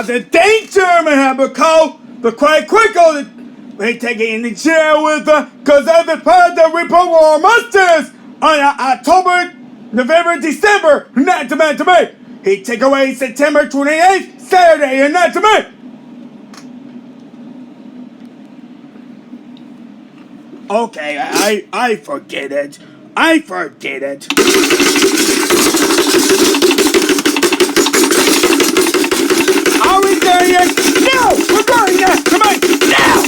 a danger, Mahabaco, but quite quickly they take it in the jail with her because of the part of the Reaper War Monsters on October, November, December, not to me. He take away September 28th, Saturday, and not to me. Okay, I forget it. I forget it. Are we there yet? No! We're going there! Come on! Now!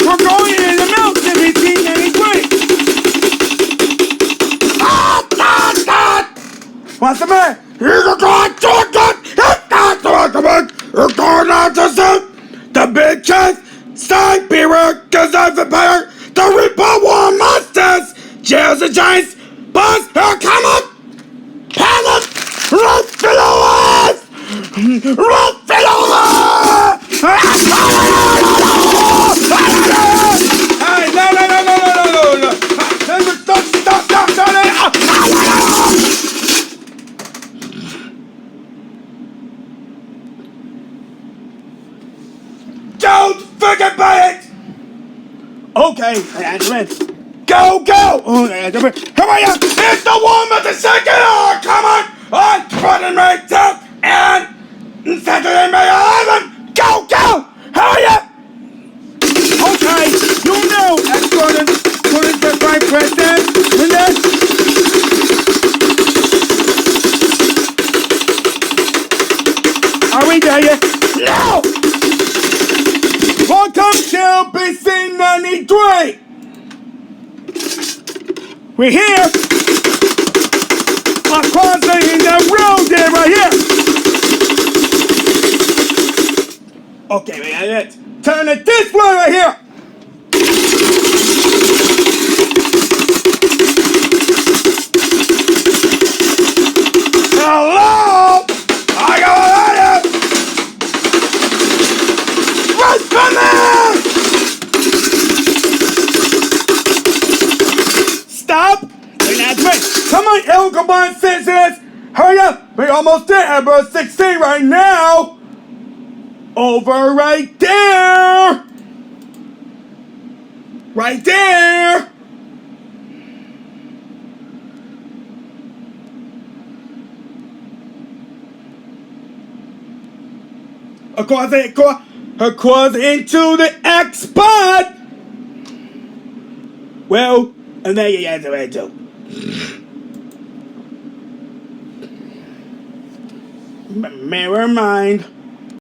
We're going in the mountain 1893! What's the matter? You're going to the big chest! Side period, cause I've prepared the Reaper War Monsters! Jails and Giants! Buzz! Here, come on! Panic! Run below us! Run below us! Hey, no! Stop! Don't forget about it! Okay, go! Come on, it's the one with the second hour! Come on! On Friday, May 10th and Saturday, May 11th! Go! Hurry up! Okay, you know that's Gordon for Vice President, and then... Are we there yet? No! Welcome to BC 93! We're here! Across the road there, right here! Okay, let's turn it this way right here! Hello! I got it! Run from there! Stop! Come on, Elgabon citizens! Hurry up! We're almost there at verse 16 right now! Over right there! Right there! Across into the X spot! Well, and there you have it too. Mirror mind.